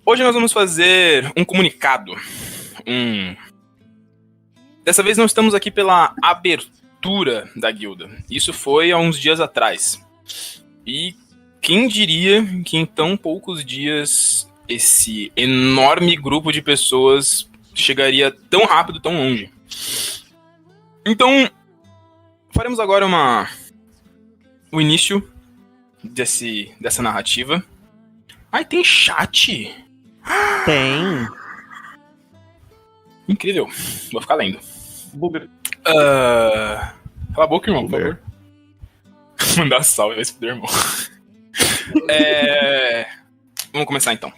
Hoje nós vamos fazer um comunicado. Dessa vez não estamos aqui pela abertura da guilda. Isso foi há uns dias atrás. E quem diria que em tão poucos dias esse enorme grupo de pessoas chegaria tão rápido, tão longe. Então, faremos agora o início dessa narrativa. Ai, tem chat? Tem. Incrível. Vou ficar lendo. Booger. Cala a boca, irmão, por favor. Mandar salve, vai se fuder, irmão. Vamos começar então.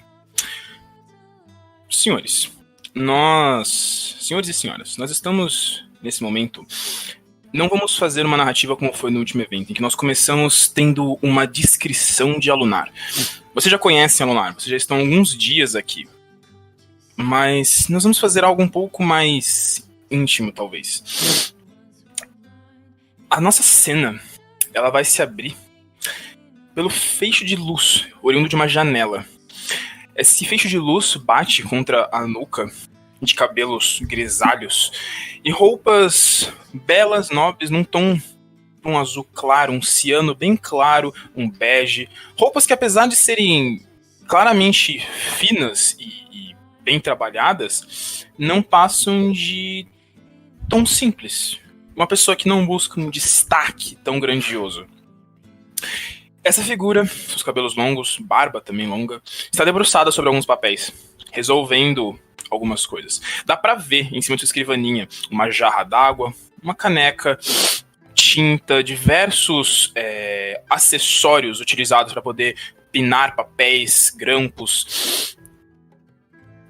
Senhores e senhoras, nós estamos nesse momento. Não vamos fazer uma narrativa como foi no último evento, em que nós começamos tendo uma descrição de Alunar. Vocês já conhecem Alunar, vocês já estão há alguns dias aqui. Mas nós vamos fazer algo um pouco mais íntimo, talvez. A nossa cena, ela vai se abrir pelo feixe de luz, oriundo de uma janela. Esse feixe de luz bate contra a nuca de cabelos grisalhos e roupas belas, nobres, num tom um azul claro, um ciano bem claro, um bege. Roupas que, apesar de serem claramente finas e bem trabalhadas, não passam de tom simples. Uma pessoa que não busca um destaque tão grandioso. Essa figura, seus cabelos longos, barba também longa, está debruçada sobre alguns papéis, resolvendo algumas coisas. Dá pra ver em cima de sua escrivaninha uma jarra d'água, uma caneca, tinta, diversos acessórios utilizados para poder pinar papéis, grampos,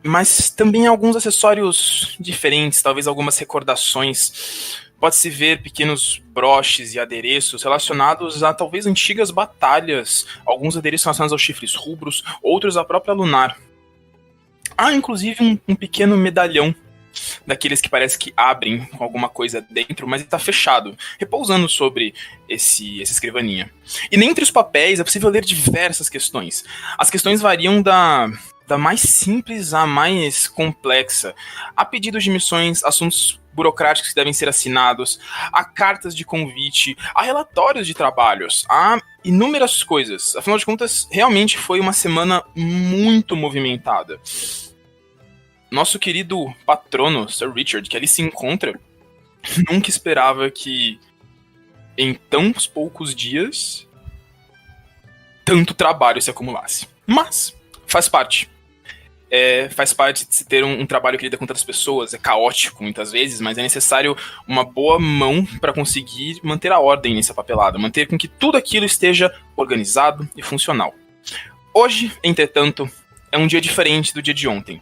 mas também alguns acessórios diferentes, talvez algumas recordações. Pode-se ver pequenos broches e adereços relacionados a talvez antigas batalhas, alguns adereços relacionados aos chifres rubros, outros à própria Lunar. Há inclusive um pequeno medalhão, daqueles que parece que abrem com alguma coisa dentro, mas está fechado, repousando sobre essa escrivaninha. E dentre os papéis é possível ler diversas questões. As questões variam da mais simples à mais complexa. Há pedidos de missões, assuntos burocráticos que devem ser assinados, há cartas de convite, há relatórios de trabalhos, há inúmeras coisas. Afinal de contas, realmente foi uma semana muito movimentada. Nosso querido patrono, Sir Richard, que ali se encontra, nunca esperava que em tão poucos dias tanto trabalho se acumulasse. Mas faz parte. Faz parte de se ter um trabalho que lida com tantas pessoas, é caótico muitas vezes, mas é necessário uma boa mão para conseguir manter a ordem nessa papelada, manter com que tudo aquilo esteja organizado e funcional. Hoje, entretanto, é um dia diferente do dia de ontem.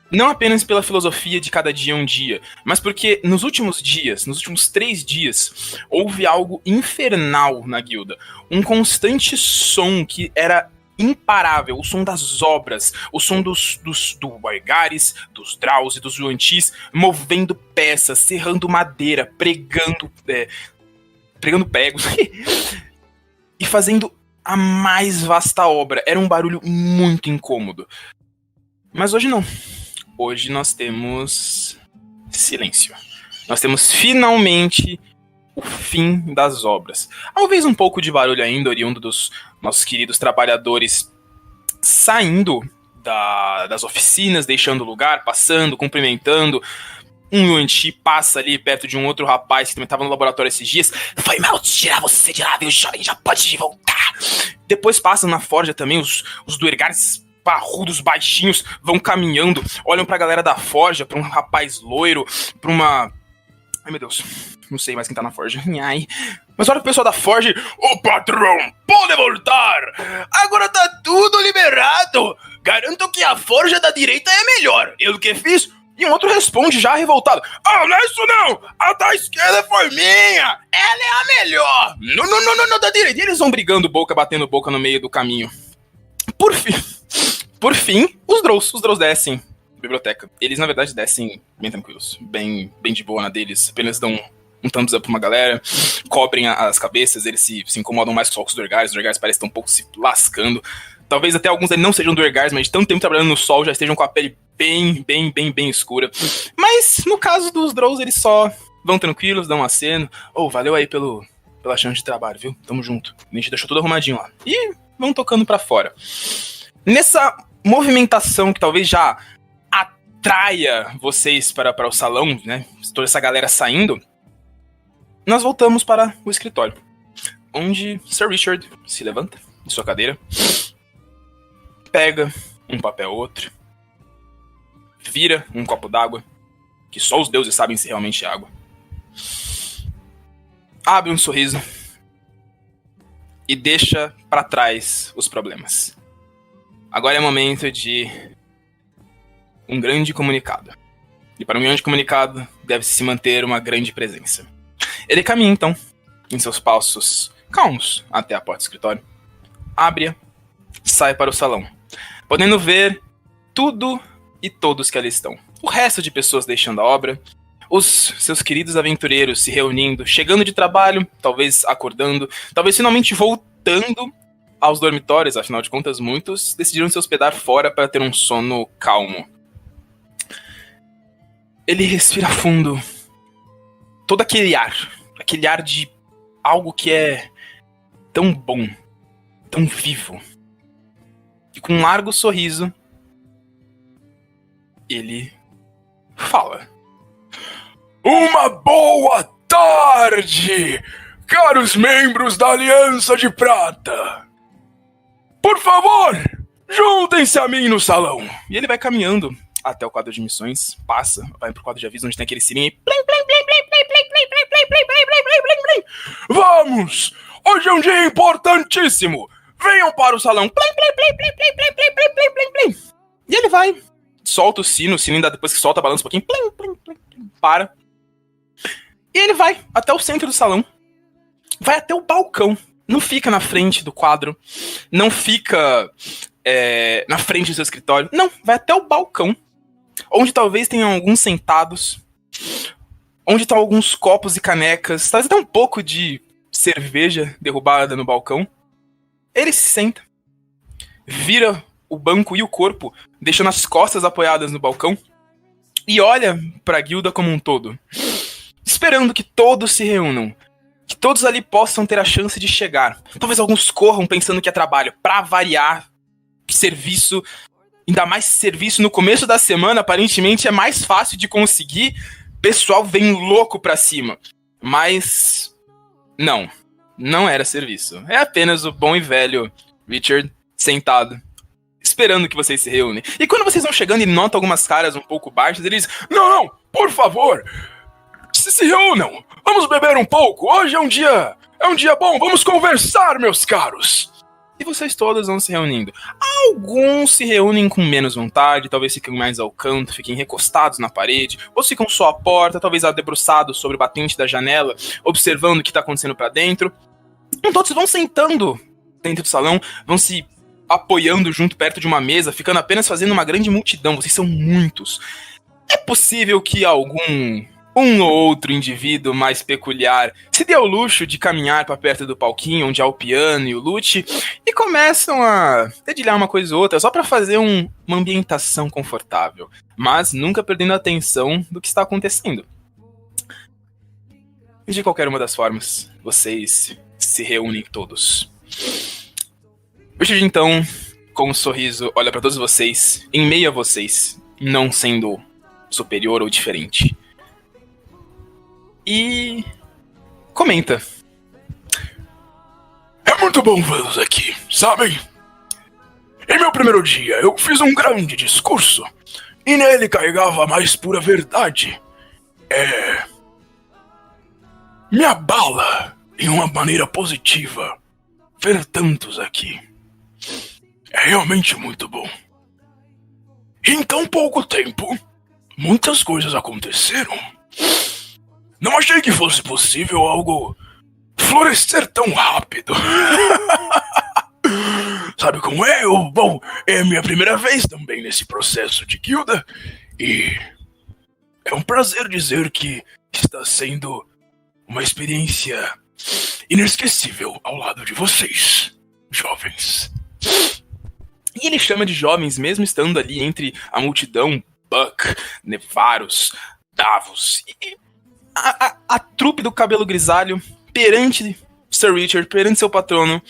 Não apenas pela filosofia de cada dia é um dia, mas porque nos últimos 3 dias, houve algo infernal na guilda. Um constante som que era imparável, o som das obras, o som do Wargares, dos Draus e dos Yuan-Tis, movendo peças, serrando madeira, pregando pregos e fazendo a mais vasta obra. Era um barulho muito incômodo. Mas hoje não. Hoje nós temos silêncio. Nós temos finalmente o fim das obras. Talvez um pouco de barulho ainda, oriundo dos nossos queridos trabalhadores saindo das oficinas, deixando o lugar, passando, cumprimentando. Um Yuan-Ti passa ali perto de um outro rapaz que também estava no laboratório esses dias. Foi mal tirar você de lá, viu, jovem? Já pode voltar. Depois passam na forja também os Duergares parrudos, baixinhos, vão caminhando, olham pra galera da forja, pra um rapaz loiro, pra uma... Ai, meu Deus, não sei mais quem tá na forja. Ai. Mas olha pro pessoal da forja, ô patrão, pode voltar! Agora tá tudo liberado! Garanto que a forja da direita é melhor. Eu que fiz? E um outro responde já revoltado. Ah, não é isso não! A da esquerda foi minha! Ela é a melhor! Não, da direita. E eles vão brigando boca, batendo boca no meio do caminho. Por fim, os Drows descem biblioteca. Eles, na verdade, descem bem tranquilos, bem de boa na deles. Apenas dão um thumbs up pra uma galera, cobrem as cabeças, eles se incomodam mais só com os Duergares. Os Duergares parecem estar um pouco se lascando. Talvez até alguns ali não sejam Duergars, mas de tanto tempo trabalhando no sol já estejam com a pele bem escura. Mas no caso dos Drows, eles só vão tranquilos, dão um aceno. Valeu aí pela chance de trabalho, viu? Tamo junto. A gente deixou tudo arrumadinho lá. E vão tocando pra fora. Nessa movimentação que talvez já atraia vocês para o salão, né? Toda essa galera saindo, nós voltamos para o escritório, onde Sir Richard se levanta de sua cadeira, pega um papel ou outro, vira um copo d'água, que só os deuses sabem se realmente é água, abre um sorriso e deixa para trás os problemas. Agora é momento de um grande comunicado. E para um grande comunicado, deve-se se manter uma grande presença. Ele caminha, então, em seus passos calmos até a porta do escritório, abre-a, sai para o salão, podendo ver tudo e todos que ali estão. O resto de pessoas deixando a obra, os seus queridos aventureiros se reunindo, chegando de trabalho, talvez acordando, talvez finalmente voltando aos dormitórios. Afinal de contas, muitos decidiram se hospedar fora para ter um sono calmo. Ele respira fundo. Todo aquele ar de algo que é tão bom, tão vivo. E com um largo sorriso, ele fala: uma boa tarde, caros membros da Aliança de Prata. Por favor, juntem-se a mim no salão. E ele vai caminhando até o quadro de missões, passa, vai pro quadro de aviso onde tem aquele sininho e... Vamos! Hoje é um dia importantíssimo! Venham para o salão! E ele vai, solta o sino ainda depois que solta, balança um pouquinho, para. E ele vai até o centro do salão, vai até o balcão, não fica na frente do quadro, não fica na frente do seu escritório, não, vai até o balcão, onde talvez tenham alguns sentados, onde estão alguns copos e canecas, talvez até um pouco de cerveja derrubada no balcão. Ele se senta, vira o banco e o corpo, deixando as costas apoiadas no balcão, e olha para a guilda como um todo, esperando que todos se reúnam, que todos ali possam ter a chance de chegar. Talvez alguns corram pensando que é trabalho, pra variar, serviço, ainda mais serviço no começo da semana, aparentemente é mais fácil de conseguir, pessoal vem louco pra cima. Mas não era serviço. É apenas o bom e velho Richard sentado, esperando que vocês se reúnem. E quando vocês vão chegando e notam algumas caras um pouco baixas, ele diz: não, por favor, se reúnam, vamos beber um pouco, hoje é um dia bom, vamos conversar, meus caros. E vocês todos vão se reunindo. Alguns se reúnem com menos vontade, talvez fiquem mais ao canto, fiquem recostados na parede, outros ficam só à porta, talvez debruçados sobre o batente da janela, observando o que está acontecendo para dentro. Então todos vão sentando dentro do salão, vão se apoiando junto perto de uma mesa, ficando apenas fazendo uma grande multidão. Vocês são muitos. É possível que um ou outro indivíduo mais peculiar se dê ao luxo de caminhar para perto do palquinho onde há o piano e o lute e começam a dedilhar uma coisa ou outra só para fazer uma ambientação confortável, mas nunca perdendo a atenção do que está acontecendo. E de qualquer uma das formas, vocês se reúnem todos. Richard, então, com um sorriso, olha para todos vocês, em meio a vocês, não sendo superior ou diferente. E comenta: é muito bom vê-los aqui, sabem? Em meu primeiro dia, eu fiz um grande discurso, e nele carregava a mais pura verdade. Me abala em uma maneira positiva ver tantos aqui. É realmente muito bom. Em tão pouco tempo, muitas coisas aconteceram. Não achei que fosse possível algo florescer tão rápido. Sabe como é? Bom, é a minha primeira vez também nesse processo de guilda. E é um prazer dizer que está sendo uma experiência inesquecível ao lado de vocês, jovens. E ele chama de jovens, mesmo estando ali entre a multidão, Buck, Nevarus, Davos, e a trupe do cabelo grisalho, perante Sir Richard, perante seu patrono,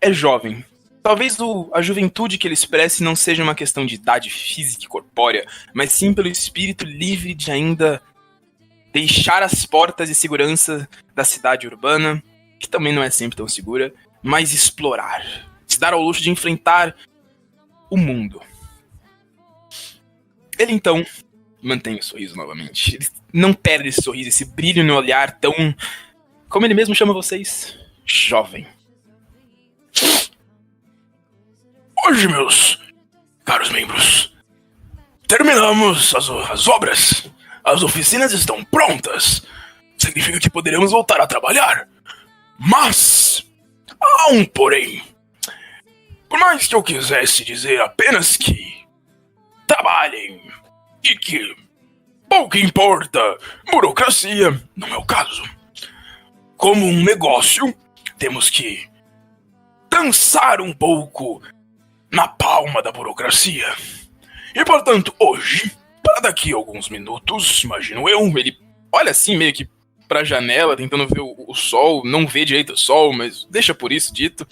é jovem. Talvez a juventude que ele expresse não seja uma questão de idade física e corpórea, mas sim pelo espírito livre de ainda deixar as portas de segurança da cidade urbana, que também não é sempre tão segura, mas explorar. Se dar ao luxo de enfrentar o mundo. Ele então mantém o sorriso novamente. Ele não perde esse sorriso, esse brilho no olhar tão... Como ele mesmo chama vocês? Jovem. Hoje, meus caros membros, terminamos as obras. As oficinas estão prontas. Significa que poderemos voltar a trabalhar. Mas há um porém. Por mais que eu quisesse dizer apenas que trabalhem e que pouco importa burocracia, não é o caso. Como um negócio, temos que dançar um pouco na palma da burocracia. E portanto, hoje, para daqui a alguns minutos, imagino eu, ele olha assim meio que pra janela, tentando ver o sol, não vê direito o sol, mas deixa por isso dito.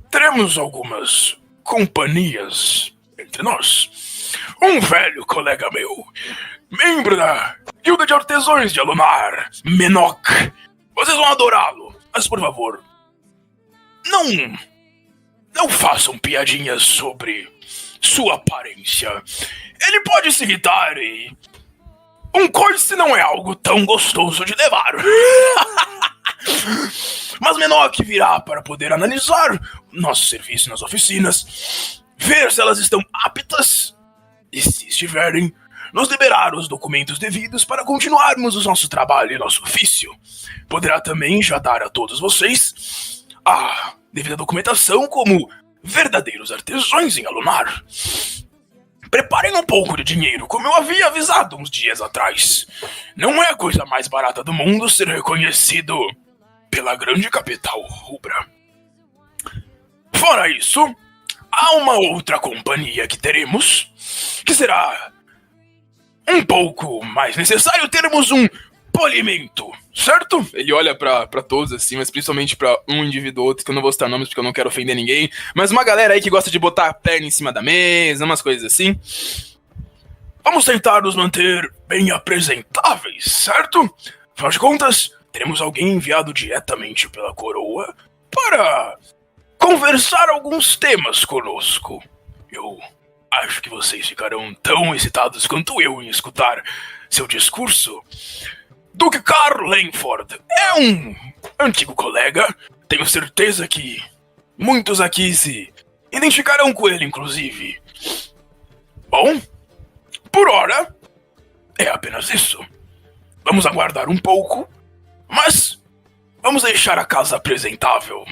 Teremos algumas companhias entre nós. Um velho colega meu, membro da Guilda de Artesãos de Alunar, Menok. Vocês vão adorá-lo, mas por favor, não façam piadinhas sobre sua aparência. Ele pode se irritar e... um coice não é algo tão gostoso de levar. Mas Menok virá para poder analisar nosso serviço nas oficinas, ver se elas estão aptas e, se estiverem, nos liberar os documentos devidos para continuarmos o nosso trabalho e nosso ofício. Poderá também já dar a todos vocês a devida documentação como verdadeiros artesãos em Alunar. Preparem um pouco de dinheiro, como eu havia avisado uns dias atrás. Não é a coisa mais barata do mundo ser reconhecido pela grande capital rubra. Fora isso, há uma outra companhia que teremos, que será um pouco mais necessário termos um polimento, certo? Ele olha pra todos assim, mas principalmente pra um indivíduo ou outro, que eu não vou citar nomes porque eu não quero ofender ninguém, mas uma galera aí que gosta de botar a perna em cima da mesa, umas coisas assim. Vamos tentar nos manter bem apresentáveis, certo? Afinal de contas, teremos alguém enviado diretamente pela coroa para conversar alguns temas conosco. Eu acho que vocês ficarão tão excitados quanto eu em escutar seu discurso. Duque Carl Langford é um antigo colega. Tenho certeza que muitos aqui se identificarão com ele, inclusive. Bom, por hora, é apenas isso. Vamos aguardar um pouco, mas vamos deixar a casa apresentável.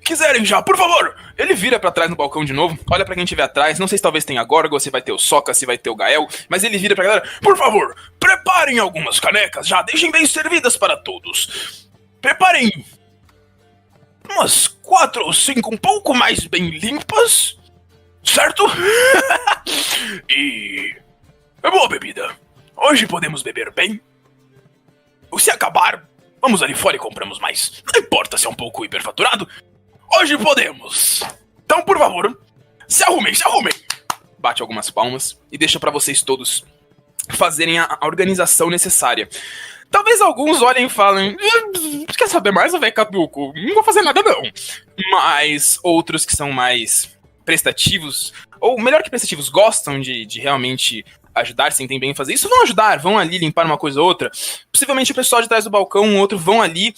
Quiserem já, por favor. Ele vira pra trás no balcão de novo, olha pra quem tiver atrás, não sei se talvez tenha Gorgo, se vai ter o Sokka, se vai ter o Gael, mas ele vira pra galera, por favor, preparem algumas canecas, já deixem bem servidas para todos. Preparem umas 4 ou 5 um pouco mais bem limpas, certo? E é boa bebida. Hoje podemos beber bem. Se acabar, vamos ali fora e compramos mais. Não importa se é um pouco hiperfaturado. Hoje podemos. Então, por favor, se arrumem, se arrumem. Bate algumas palmas e deixa pra vocês todos fazerem a organização necessária. Talvez alguns olhem e falem, quer saber mais, velho Caduco? Não vou fazer nada não. Mas outros que são mais prestativos, ou melhor que prestativos, gostam de realmente ajudar, se entendem bem fazer isso, vão ajudar, vão ali limpar uma coisa ou outra. Possivelmente o pessoal de trás do balcão, um outro, vão ali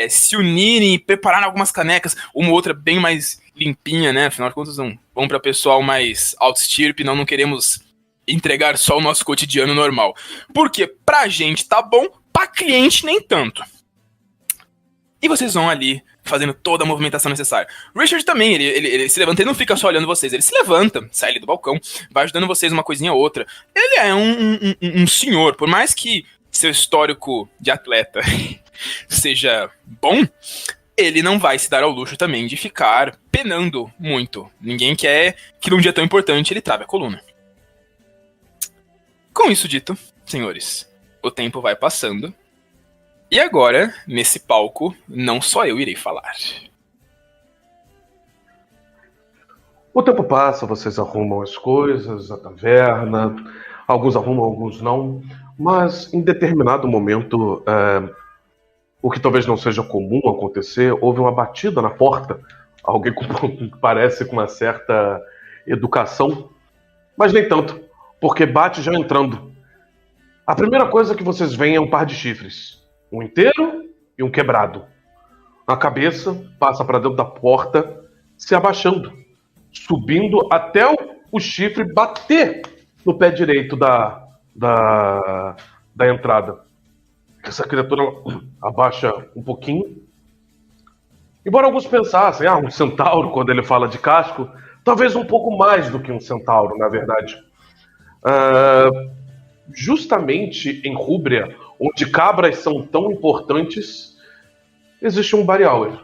se unirem e preparar algumas canecas, uma outra bem mais limpinha, né? Afinal de contas, vão para pessoal mais out-stirpe, não queremos entregar só o nosso cotidiano normal. Porque pra gente tá bom, pra cliente nem tanto. E vocês vão ali fazendo toda a movimentação necessária. Richard também, ele se levanta, ele não fica só olhando vocês, ele se levanta, sai ali do balcão, vai ajudando vocês uma coisinha ou outra. Ele é um senhor, por mais que seu histórico de atleta seja bom, ele não vai se dar ao luxo também de ficar penando muito. Ninguém quer que num dia tão importante ele trabe a coluna. Com isso dito, senhores, o tempo vai passando. E agora, nesse palco, não só eu irei falar. O tempo passa, vocês arrumam as coisas, a taverna, alguns arrumam, alguns não, mas em determinado momento, o que talvez não seja comum acontecer, houve uma batida na porta, alguém que parece com uma certa educação, mas nem tanto, porque bate já entrando. A primeira coisa que vocês veem é um par de chifres, um inteiro e um quebrado. A cabeça passa para dentro da porta, se abaixando, subindo até o chifre bater no pé direito da entrada. Essa criatura abaixa um pouquinho. Embora alguns pensassem, um centauro, quando ele fala de casco, talvez um pouco mais do que um centauro, na verdade. Justamente em Rúbria, onde cabras são tão importantes, existe um Bariauer.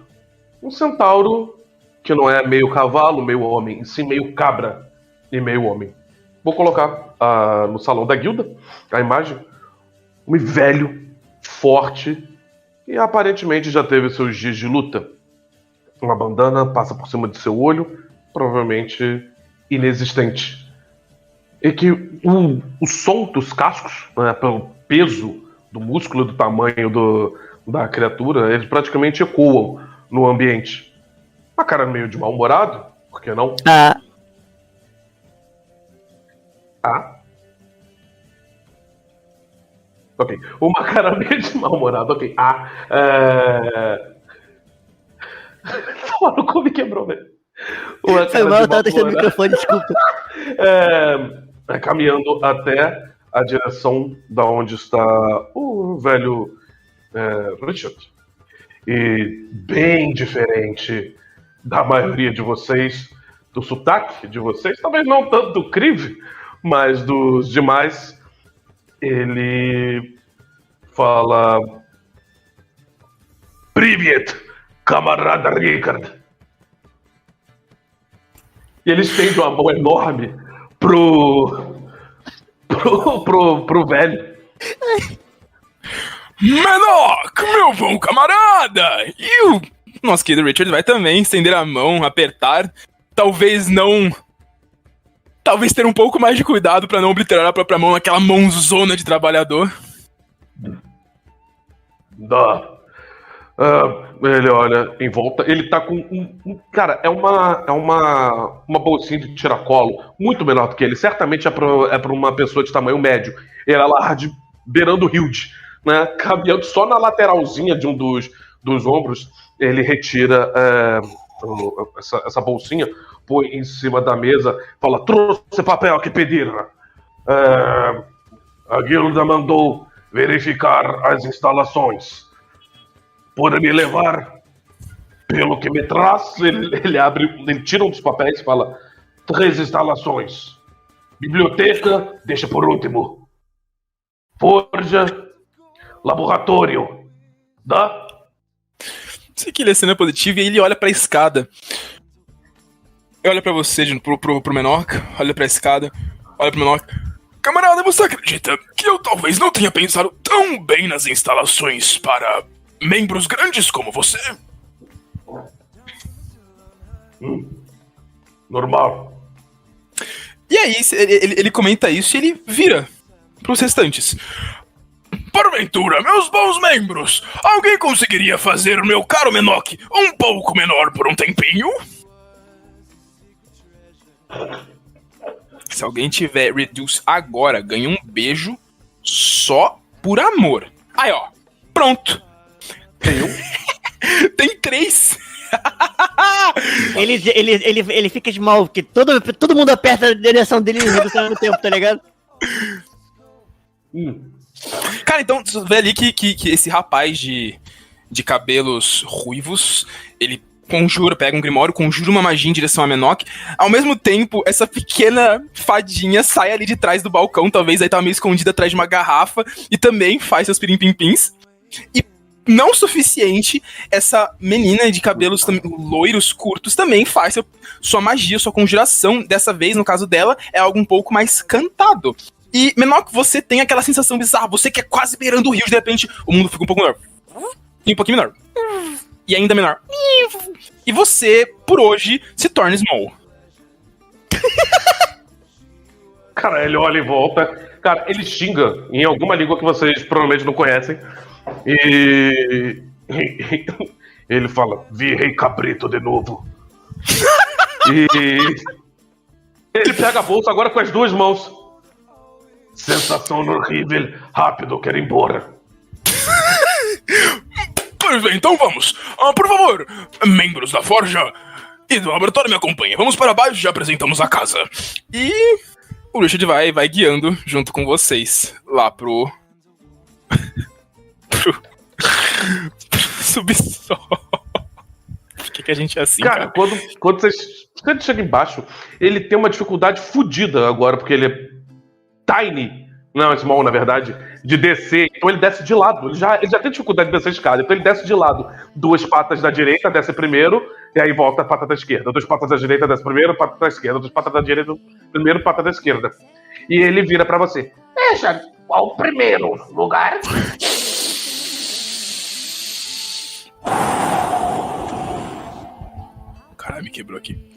Um centauro que não é meio cavalo, meio homem, e sim meio cabra e meio homem. Vou colocar no salão da guilda a imagem. Um velho, forte, e aparentemente já teve seus dias de luta. Uma bandana passa por cima de seu olho, provavelmente inexistente. E que o som dos cascos, pelo peso do músculo, do tamanho da criatura, eles praticamente ecoam no ambiente. Uma cara meio de mal-humorado, por que não? Ok. Uma cara meio de mal-humorado, ok. Mano, como me quebrou, velho? Foi mal, eu tava testando o microfone, desculpa. Caminhando até a direção da onde está o velho Richard. E bem diferente da maioria de vocês, do sotaque de vocês, talvez não tanto do Kriv, mas dos demais, ele fala: Privyet, camarada Richard. E ele estende uma mão enorme pro velho. Menok, meu bom camarada! E o nosso querido Richard vai também estender a mão, apertar. Talvez ter um pouco mais de cuidado pra não obliterar a própria mão naquela mãozona de trabalhador. Ele olha em volta. Ele tá com cara, é uma bolsinha de tiracolo muito menor do que ele. Certamente é pra uma pessoa de tamanho médio. Ele é large, beirando o Hilde, né? Caminhando só na lateralzinha de um dos ombros. Ele retira essa bolsinha, põe em cima da mesa, fala: trouxe papel que pediram. A guilda mandou verificar as instalações. Pode me levar? Pelo que me traz, ele tira um dos papéis e fala: 3 instalações. Biblioteca, deixa por último. Forja, laboratório. Dá? Sei que ele é cena positiva e aí ele olha pra escada. Olha pra você, pro Menok, olha pra escada, olha pro Menok. Camarada, você acredita que eu talvez não tenha pensado tão bem nas instalações para membros grandes como você? Normal. E aí, ele comenta isso e ele vira pros restantes. Porventura, meus bons membros, alguém conseguiria fazer o meu caro Menok um pouco menor por um tempinho? Se alguém tiver Reduce agora, ganha um beijo só por amor. Aí, ó. Pronto. Tem 3. Ele fica de mal, porque todo mundo aperta a direção dele e reduz ao mesmo tempo, tá ligado? Cara, então, você vê ali que esse rapaz de cabelos ruivos, ele pega um grimório, conjura uma magia em direção a Menok. Ao mesmo tempo, essa pequena fadinha sai ali de trás do balcão, talvez aí tava meio escondida atrás de uma garrafa, e também faz seus pirim-pim-pins. E não suficiente, essa menina de cabelos loiros curtos também faz sua magia, sua conjuração. Dessa vez, no caso dela, é algo um pouco mais cantado. E menor que você tem aquela sensação bizarra, você que é quase beirando o rio, de repente o mundo fica um pouco menor. E um pouquinho menor. E ainda menor. E você, por hoje, se torna Small. Cara, ele olha em volta. Cara, ele xinga em alguma língua que vocês provavelmente não conhecem. E ele fala, vi Rei Cabrito de novo. E ele pega a bolsa agora com as duas mãos. Sensação horrível. Rápido, quero ir embora. Pois bem, então vamos. Por favor, membros da Forja e do laboratório me acompanhem. Vamos para baixo e já apresentamos a casa. E o Richard vai guiando junto com vocês lá pro subsolo. Por que a gente é assim, cara? Quando você chega embaixo, ele tem uma dificuldade fodida agora, porque ele é tiny, não, small na verdade, de descer. Então ele desce de lado. Ele já tem dificuldade de descer a escada. Então ele desce de lado. 2 patas da direita, desce primeiro, e aí volta a pata da esquerda. 2 patas da direita, desce primeiro, pata da esquerda. 2 patas da direita, primeiro, pata da esquerda. E ele vira pra você. Veja, qual o primeiro lugar? Caralho, me quebrou aqui.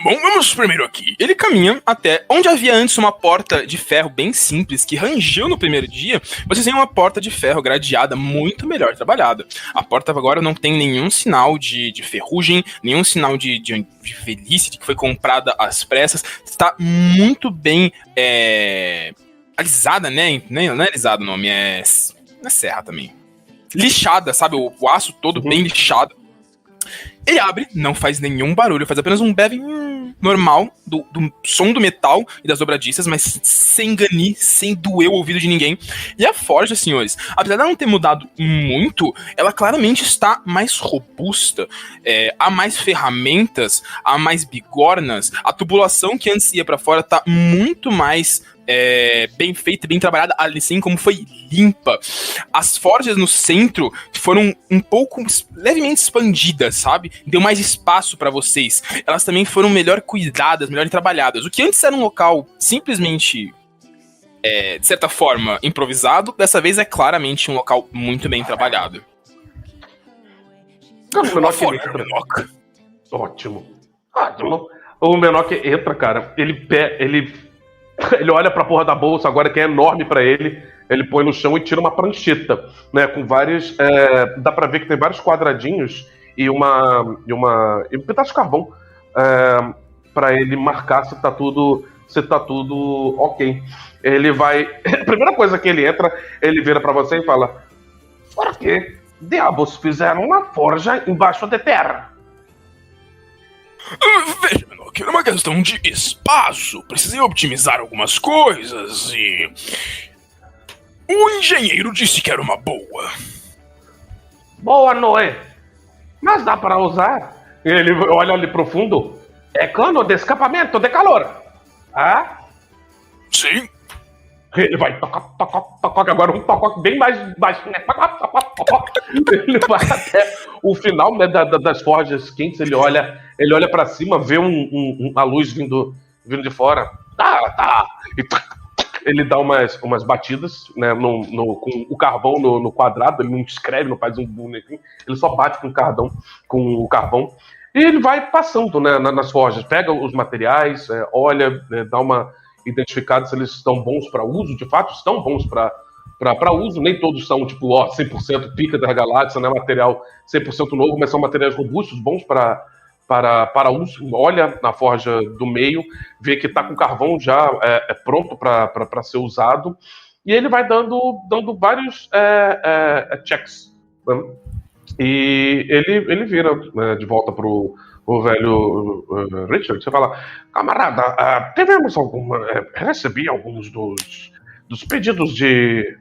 Bom, vamos primeiro aqui. Ele caminha até onde havia antes uma porta de ferro bem simples, que rangeu no primeiro dia. Vocês têm uma porta de ferro gradeada, muito melhor trabalhada. A porta agora não tem nenhum sinal de ferrugem, nenhum sinal de velhice, de que foi comprada às pressas. Está muito bem alisada, né? Não é alisada o nome, é serra também. Lixada, sabe? O aço todo bem lixado. Ele abre, não faz nenhum barulho, faz apenas um beving normal do som do metal e das dobradiças, mas sem ganir, sem doer o ouvido de ninguém. E a forja, senhores, apesar de ela não ter mudado muito, ela claramente está mais robusta. Há mais ferramentas, há mais bigornas. A tubulação que antes ia pra fora tá muito mais bem feita, bem trabalhada, assim como foi limpa. As forjas no centro foram um pouco levemente expandidas, sabe? Deu mais espaço pra vocês. Elas também foram melhor cuidadas, melhor trabalhadas. O que antes era um local simplesmente, de certa forma, improvisado, dessa vez é claramente um local muito bem trabalhado. O Menor Ótimo. O Menor que entra, cara, ele olha pra porra da bolsa agora, que é enorme pra ele. Ele põe no chão e tira uma prancheta, né? Com vários. Dá pra ver que tem vários quadradinhos e um pedaço de carvão pra ele marcar se tá tudo ok. Ele vai. A primeira coisa que ele entra, ele vira pra você e fala: por que diabos fizeram uma forja embaixo de terra? Veja, Menor, era uma questão de espaço. Precisei optimizar algumas coisas e o engenheiro disse que era uma boa. Boa noite. Mas dá para usar? Ele olha ali pro fundo. É cano de escapamento de calor. Ah? Sim. Ele vai tocar, agora um toque bem mais baixo, né? Ele vai até o final, né, das forjas quentes, ele olha pra cima, vê a luz vindo de fora. Tá. E ele dá umas batidas, né, com o carvão no quadrado, ele não escreve, não faz um bonequinho, ele só bate com o carvão. E ele vai passando, né, nas forjas, pega os materiais, olha, né, dá uma identificado se eles estão bons para uso, de fato estão bons para uso, nem todos são tipo 100% pica da galáxia, não é material 100% novo, mas são materiais robustos, bons para uso. Olha na forja do meio, vê que está com carvão já pronto para ser usado, e ele vai dando vários checks, né? E ele vira, né, de volta o velho Richard, você fala: camarada, recebi alguns dos pedidos de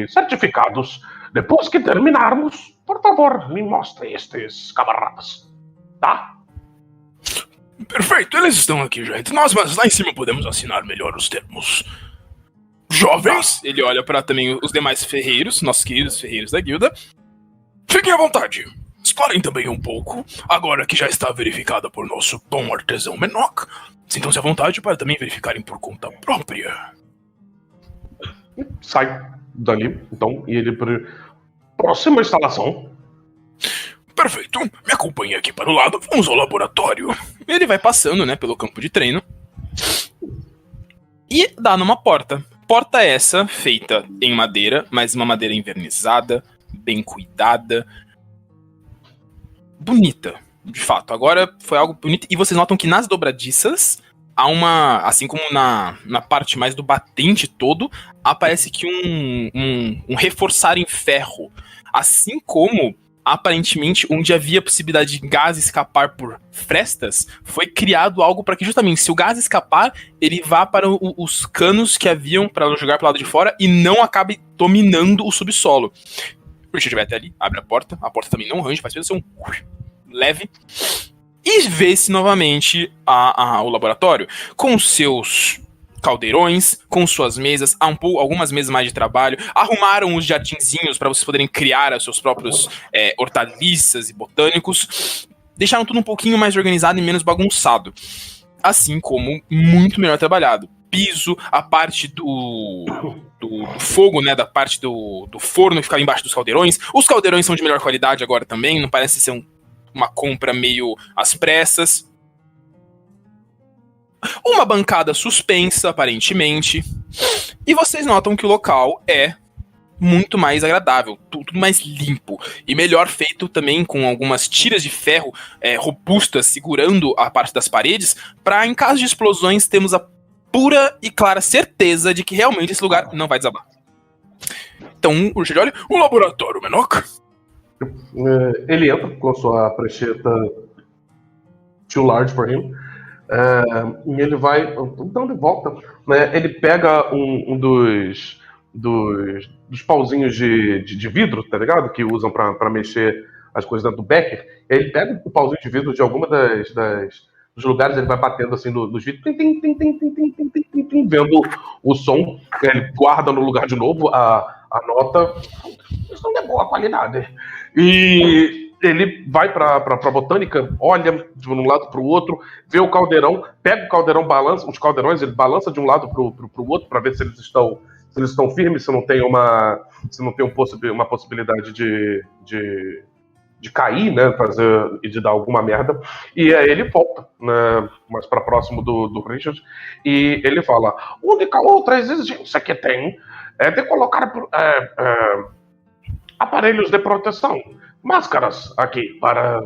certificados. Depois que terminarmos, por favor, me mostre estes camaradas, tá? Perfeito, eles estão aqui já entre nós, mas lá em cima podemos assinar melhor os termos. Jovens, Ele olha pra também os demais ferreiros, nossos queridos ferreiros da guilda. fiquem à vontade. Explorem também um pouco, agora que já está verificada por nosso bom artesão Menok. Sintam-se à vontade para também verificarem por conta própria. Sai dali, então, e ele... Próxima instalação. Perfeito, me acompanhe aqui para o lado, vamos ao laboratório. Ele vai passando, né, pelo campo de treino. E dá numa porta. Porta essa feita em madeira, mas uma madeira envernizada, bem cuidada. Bonita, de fato. Agora foi algo bonito. E vocês notam que nas dobradiças há uma... Assim como na parte mais do batente todo, aparece que um reforçar em ferro. Assim como, aparentemente, onde havia possibilidade de gás escapar por frestas, foi criado algo para que justamente, se o gás escapar, ele vá para os canos que haviam para jogar para o lado de fora e não acabe dominando o subsolo. O Richard vai até ali, abre a porta também não range, faz ser um leve, e vê-se novamente o laboratório com seus caldeirões, com suas mesas, há algumas mesas mais de trabalho, arrumaram os jardinzinhos para vocês poderem criar os seus próprios hortaliças e botânicos, deixaram tudo um pouquinho mais organizado e menos bagunçado, assim como muito melhor trabalhado. Piso, a parte do fogo, né, da parte do forno que ficava embaixo dos caldeirões. Os caldeirões são de melhor qualidade agora também, não parece ser uma compra meio às pressas. Uma bancada suspensa, aparentemente. E vocês notam que o local é muito mais agradável, tudo mais limpo. E melhor feito também, com algumas tiras de ferro robustas segurando a parte das paredes, para em caso de explosões termos a pura e clara certeza de que realmente esse lugar não vai desabar. Então, o Richard olha, o laboratório, Menok. Ele entra com a sua prancheta too large for him. E ele vai então de volta, né? Ele pega um dos pauzinhos de vidro, tá ligado? Que usam pra mexer as coisas dentro do Becker. Ele pega o pauzinho de vidro de alguma dos lugares, ele vai batendo assim nos vidros, vendo o som, ele guarda no lugar de novo a nota. Isso não é boa qualidade. E ele vai pra botânica, olha de um lado pro outro, vê o caldeirão, pega o caldeirão, balança os caldeirões, ele balança de um lado pro outro para ver se eles estão firmes, se não tem uma possibilidade de cair, né, fazer e de dar alguma merda. E aí ele volta, né, mais para próximo do Richard, e ele fala: a única outra exigência que tem é de colocar aparelhos de proteção, máscaras aqui, para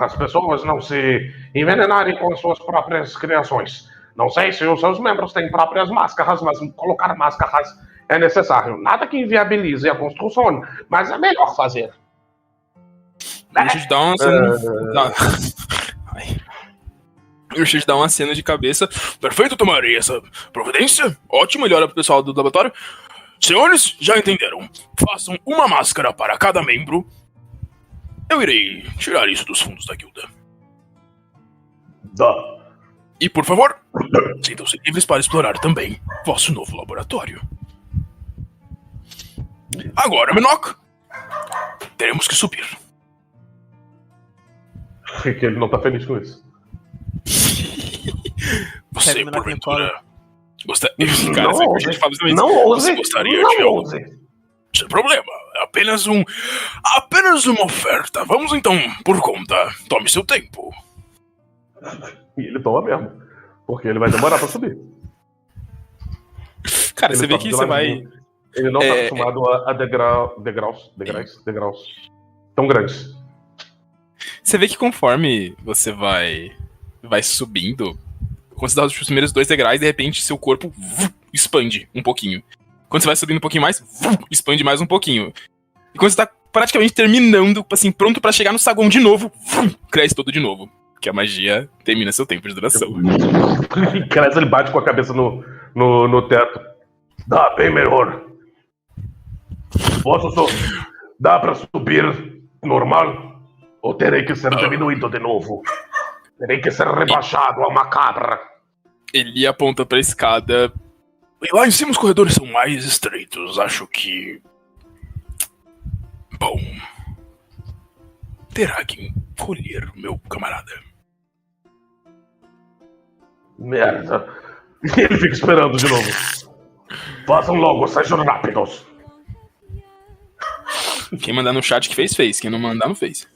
as pessoas não se envenenarem com as suas próprias criações. Não sei se os seus membros têm próprias máscaras, mas colocar máscaras é necessário. Nada que inviabilize a construção, mas é melhor fazer. Deixa eu te dar uma Deixa eu te dar uma cena de cabeça. Perfeito, tomarei essa providência. Ótimo, ele olha pro pessoal do laboratório. Senhores, já entenderam. Façam uma máscara para cada membro. Eu irei tirar isso dos fundos da guilda. E, por favor, sintam-se livres para explorar também vosso novo laboratório. Agora, Menok, teremos que subir. Que ele não tá feliz com isso. Você, porventura, gostaria... Cara, não ouse! Você gostaria de algo? Sem problema, é apenas uma oferta. Vamos então, por conta. Tome seu tempo. E ele toma mesmo, porque ele vai demorar pra subir. Cara, você vê que você vai... Ele não tá acostumado a degraus tão grandes. Você vê que conforme você vai subindo, quando você dá os primeiros 2 degraus, de repente seu corpo expande um pouquinho. Quando você vai subindo um pouquinho mais, expande mais um pouquinho. E quando você tá praticamente terminando, assim, pronto pra chegar no saguão de novo, cresce todo de novo. Porque a magia termina seu tempo de duração. Cresce, ele bate com a cabeça no teto. Dá bem melhor. Dá pra subir normal? Ou terei que ser diminuído de novo? Terei que ser rebaixado a uma cabra. Ele aponta pra escada E lá em cima os corredores são mais estreitos. Acho que... Bom... Terá que encolher, meu camarada. Merda. E ele fica esperando de novo. Façam logo, sejam rápidos. Quem mandar no chat que fez. Quem não mandar, não fez.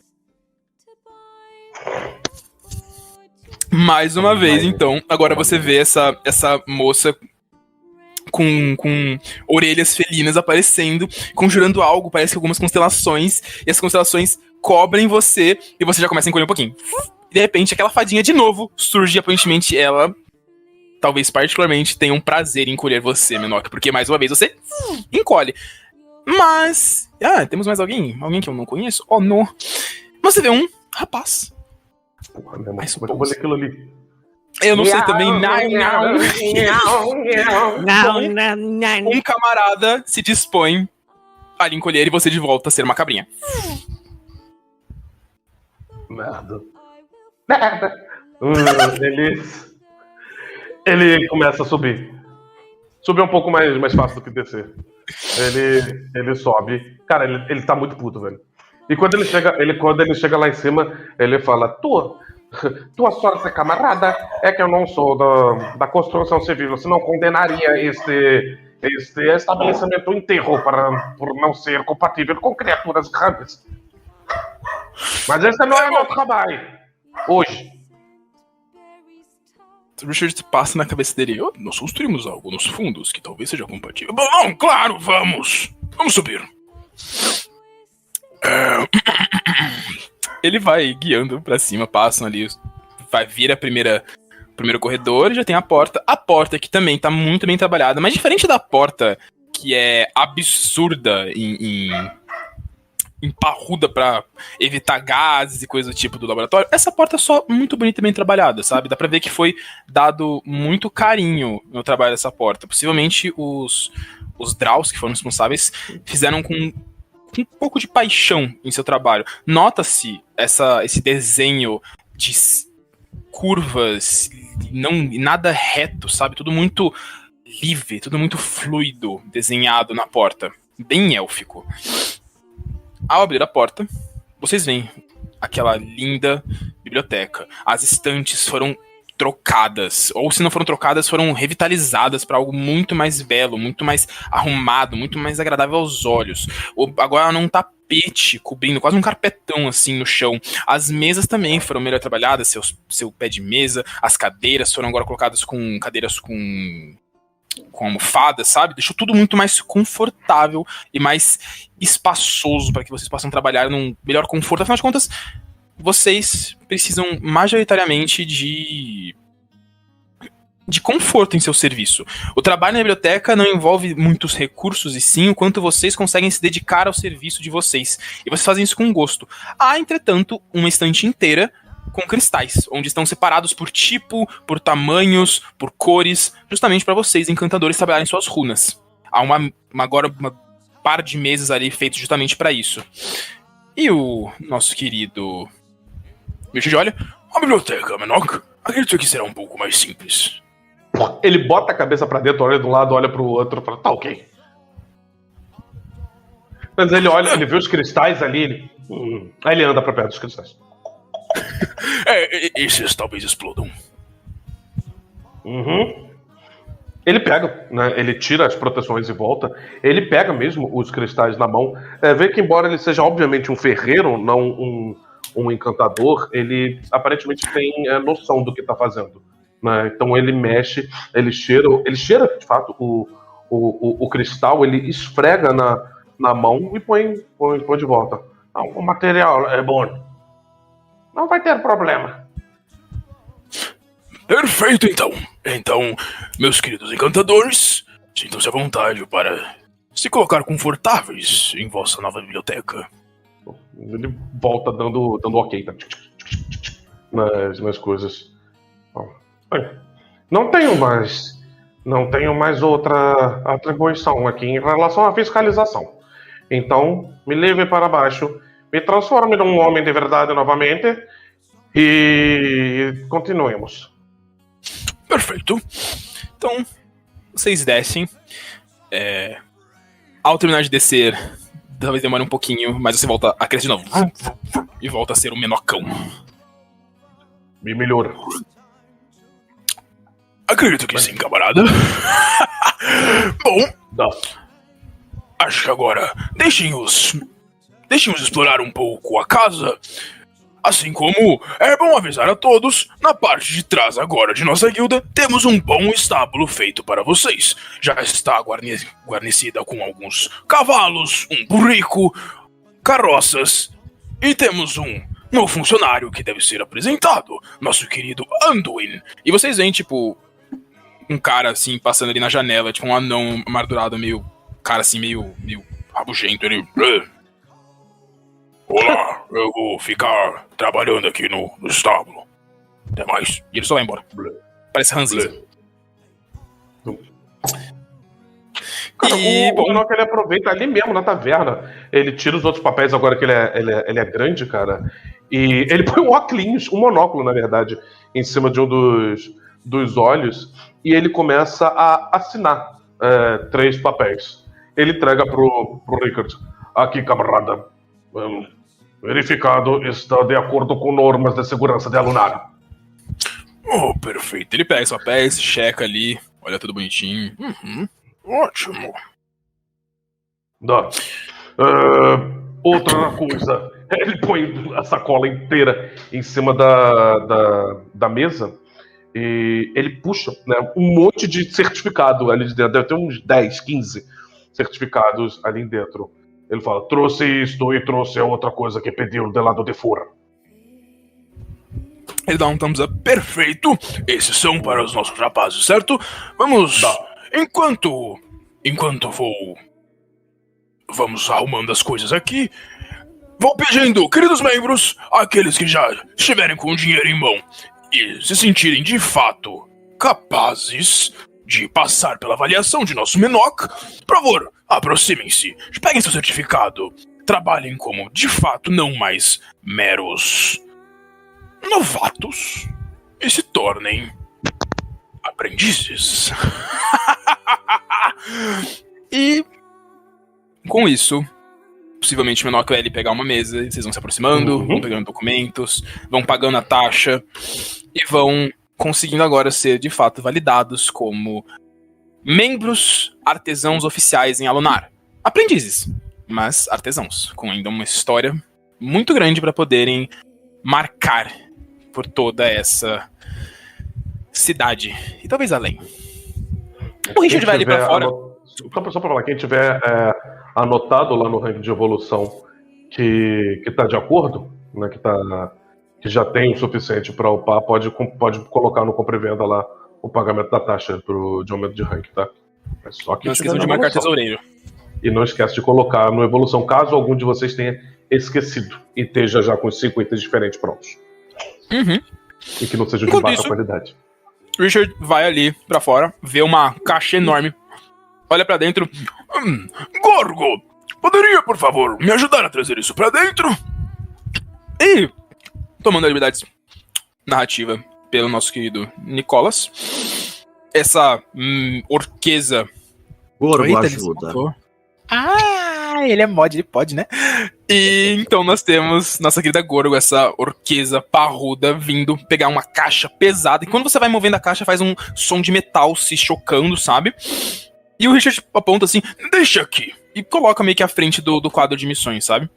Mais uma vez, então, agora você vê essa moça com orelhas felinas aparecendo, conjurando algo, parece que algumas constelações, e as constelações cobrem você, e você já começa a encolher um pouquinho. E de repente, aquela fadinha de novo surge, e aparentemente ela, talvez particularmente, tenha um prazer em encolher você, Menoque, porque mais uma vez você encolhe. Mas... temos mais alguém? Alguém que eu não conheço? Oh, não. Você vê um rapaz. Porra, meu irmão, como é que eu vou ler aquilo ali? Eu não sei também. Não. Um camarada se dispõe a lhe encolher e você de volta a ser uma cabrinha. Merda. Ele começa a subir. Subir um pouco mais fácil do que descer. Ele sobe. Cara, ele tá muito puto, velho. E quando ele chega lá em cima, ele fala: tua sorte, camarada, é que eu não sou da construção civil, senão condenaria este estabelecimento inteiro por não ser compatível com criaturas grandes. Mas esse não é meu trabalho. Hoje. O Richard passa na cabeça dele. Nós construímos algo nos fundos que talvez seja compatível. Bom, claro, vamos subir. Ele vai guiando pra cima, passam ali, vai vir o primeiro corredor e já tem a porta. A porta que também tá muito bem trabalhada, mas diferente da porta que é absurda em parruda pra evitar gases e coisa do tipo do laboratório, essa porta é só muito bonita e bem trabalhada, sabe? Dá pra ver que foi dado muito carinho no trabalho dessa porta. Possivelmente os Draus, que foram responsáveis, fizeram com um pouco de paixão em seu trabalho. Nota-se esse desenho de curvas, nada reto, sabe? Tudo muito livre, tudo muito fluido, desenhado na porta. Bem élfico. Ao abrir a porta, vocês veem aquela linda biblioteca. As estantes foram trocadas, ou se não foram trocadas, foram revitalizadas para algo muito mais belo, muito mais arrumado, muito mais agradável aos olhos. Agora num tapete cobrindo, quase um carpetão assim no chão. As mesas também foram melhor trabalhadas, seu pé de mesa, as cadeiras foram agora colocadas com cadeiras com almofadas, sabe? Deixou tudo muito mais confortável e mais espaçoso para que vocês possam trabalhar num melhor conforto. Afinal de contas, vocês precisam majoritariamente de conforto em seu serviço. O trabalho na biblioteca não envolve muitos recursos, e sim o quanto vocês conseguem se dedicar ao serviço de vocês. E vocês fazem isso com gosto. Há, entretanto, uma estante inteira com cristais, onde estão separados por tipo, por tamanhos, por cores, justamente para vocês, encantadores, trabalharem suas runas. Há agora uma par de mesas ali feitos justamente para isso. E o nosso querido Richard olha: a biblioteca, Menoque, acredito que será um pouco mais simples. Ele bota a cabeça pra dentro, olha de um lado, olha pro outro, fala: tá ok. Mas ele olha, ele vê os cristais ali, aí ele anda pra perto dos cristais. Esses talvez explodam. Uhum. Ele pega, né? Ele tira as proteções e volta. Ele pega mesmo os cristais na mão. Vê que, embora ele seja obviamente um ferreiro, não um encantador, ele aparentemente tem noção do que tá fazendo, né? Então ele mexe, ele cheira de fato o cristal, ele esfrega na mão e põe de volta. Não, o material é bom. Não vai ter problema. Perfeito, então. Então, meus queridos encantadores, sintam-se à vontade para se colocar confortáveis em vossa nova biblioteca. Ele volta dando ok, tá? nas coisas. Não tenho mais outra atribuição aqui em relação à fiscalização. Então, me leve para baixo, me transforme num homem de verdade novamente e continuemos. Perfeito. Então, Vocês descem. Ao terminar de descer, talvez demore um pouquinho, mas você volta a crescer de novo. E volta a ser um menocão. Me melhora. Acredito que sim, camarada. Bom, acho que agora deixem-os explorar um pouco a casa. Assim como é bom avisar a todos, na parte de trás agora de nossa guilda, temos um bom estábulo feito para vocês. Já está guarnecida com alguns cavalos, um burrico, carroças, e temos um novo funcionário que deve ser apresentado, nosso querido Anduin. E vocês veem, tipo, um cara assim, passando ali na janela, tipo um anão amargurado, meio rabugento, ele... Olá, eu vou ficar trabalhando aqui no estábulo. Até mais. E ele só vai embora. Parece ranzinza. Cara, o Enoch, ele aproveita ali mesmo na taverna. Ele tira os outros papéis agora que ele é grande, cara. E ele põe um óculos, um monóculo, na verdade, em cima de um dos olhos. E ele começa a assinar 3 papéis. Ele entrega pro Rickard. Aqui, camarada. Verificado, está de acordo com normas de segurança de Alunar. Oh, perfeito. Ele pega os papéis, checa ali, olha tudo bonitinho. Ótimo. Outra coisa, ele põe a sacola inteira em cima da mesa e ele puxa, né, um monte de certificado ali de dentro. Deve ter uns 10, 15 certificados ali dentro. Ele fala, trouxe isto e trouxe a outra coisa que pediu do lado de fora. Ele dá um thumbs up. Perfeito. Esses são para os nossos rapazes, certo? Vamos... Enquanto vamos arrumando as coisas aqui, vou pedindo, queridos membros, aqueles que já estiverem com o dinheiro em mão e se sentirem de fato capazes de passar pela avaliação de nosso Menok, por favor, aproximem-se, peguem seu certificado, trabalhem como, de fato, não mais meros novatos e se tornem aprendizes. E com isso, possivelmente o Menok vai ali pegar uma mesa, e vocês vão se aproximando, vão pegando documentos, vão pagando a taxa e vão conseguindo agora ser, de fato, validados como membros artesãos oficiais em Alunar. Aprendizes, mas artesãos, com ainda uma história muito grande para poderem marcar por toda essa cidade, e talvez além. O Richard vai ali pra fora. Só pra falar, quem tiver anotado lá no ranking de evolução que tá de acordo, né, que já tem o suficiente para upar, pode colocar no compra e venda lá o pagamento da taxa de aumento de rank, tá? É só que não esqueçam de marcar tesoureiro. E não esquece de colocar no evolução, caso algum de vocês tenha esquecido e esteja já com 50 diferentes prontos. E que não seja de baixa qualidade. Richard vai ali pra fora, vê uma caixa enorme, olha pra dentro. Gorgo, poderia, por favor, me ajudar a trazer isso pra dentro? E, tomando a liberdade narrativa pelo nosso querido Nicolas, essa orquesa... Gorgo ajuda. Ele é mod, ele pode, né? E então nós temos nossa querida Gorgo, essa orquesa parruda, vindo pegar uma caixa pesada. E quando você vai movendo a caixa, faz um som de metal se chocando, sabe? E o Richard aponta assim, deixa aqui. E coloca meio que à frente do quadro de missões, sabe?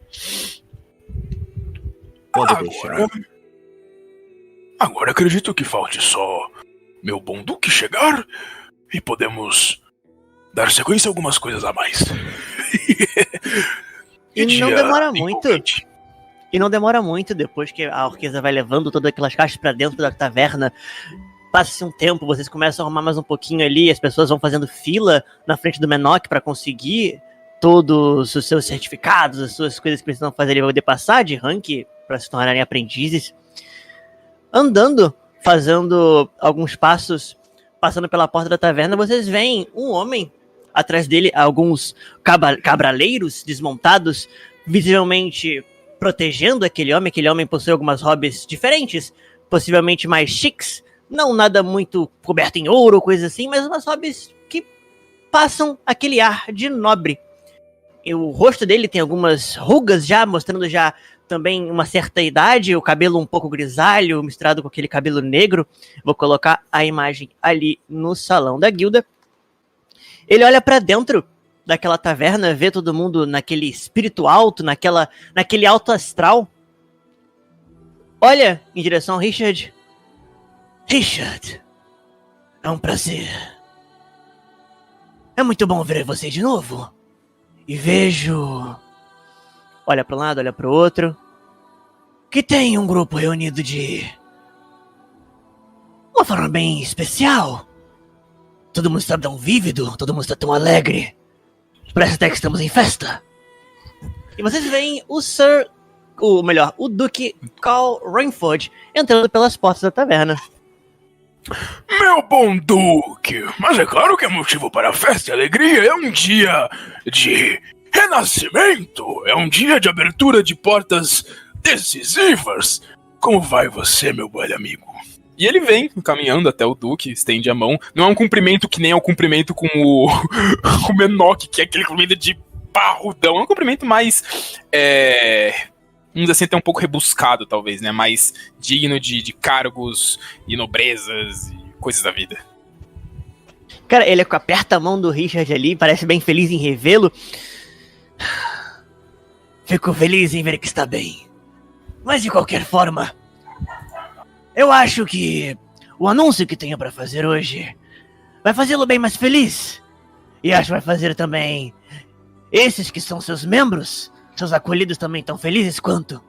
Pode deixar. Agora acredito que falte só meu bom Duque chegar e podemos dar sequência a algumas coisas a mais. E não demora muito. E não demora muito depois que a orquesa vai levando todas aquelas caixas pra dentro da taverna. Passa-se um tempo, vocês começam a arrumar mais um pouquinho ali, as pessoas vão fazendo fila na frente do Menok pra conseguir todos os seus certificados, as suas coisas que precisam fazer ali pra poder passar de rank pra se tornarem aprendizes. Andando, fazendo alguns passos, passando pela porta da taverna, vocês veem um homem, atrás dele alguns cabraleiros desmontados, visivelmente protegendo aquele homem possui algumas hobbies diferentes, possivelmente mais chiques, não nada muito coberto em ouro ou coisa assim, mas umas hobbies que passam aquele ar de nobre. E o rosto dele tem algumas rugas já, mostrando já também uma certa idade, o cabelo um pouco grisalho, misturado com aquele cabelo negro. Vou colocar a imagem ali no salão da guilda. Ele olha pra dentro daquela taverna, vê todo mundo naquele espírito alto, naquele alto astral. Olha em direção ao Richard. Richard, é um prazer. É muito bom ver você de novo. E vejo... Olha para um lado, olha para o outro. Que tem um grupo reunido de... uma forma bem especial. Todo mundo está tão vívido, todo mundo está tão alegre. Parece até que estamos em festa. E vocês veem o Duque Carl Rainford entrando pelas portas da taverna. Meu bom Duque, mas é claro que é motivo para festa e alegria. É um dia de renascimento. É um dia de abertura de portas decisivas. Como vai você, meu velho amigo? E ele vem caminhando até o Duque, estende a mão. Não é um cumprimento que nem é o cumprimento com o Menok, que é aquele cumprimento de parrudão. É um cumprimento mais... vamos dizer assim, até um pouco rebuscado, talvez, né? Mais digno de cargos e nobrezas e coisas da vida. Cara, ele aperta a mão do Richard ali, parece bem feliz em revê-lo. Fico feliz em ver que está bem. Mas de qualquer forma, eu acho que o anúncio que tenho para fazer hoje vai fazê-lo bem mais feliz. E acho que vai fazer também esses que são seus membros, seus acolhidos, também tão felizes quanto.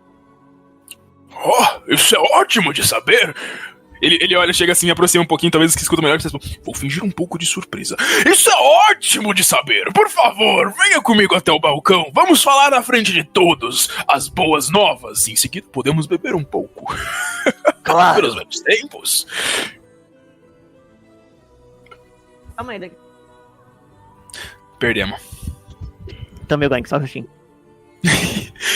Oh, isso é ótimo de saber. Ele olha, chega assim, aproxima um pouquinho, talvez que escuta melhor. Vou fingir um pouco de surpresa. Isso é ótimo de saber. Por favor, venha comigo até o balcão. Vamos falar na frente de todos as boas novas. Em seguida, podemos beber um pouco. Claro. Pelos velhos tempos. Calma aí, daqui. Perdemos. Também, Glenn, só um minutinho.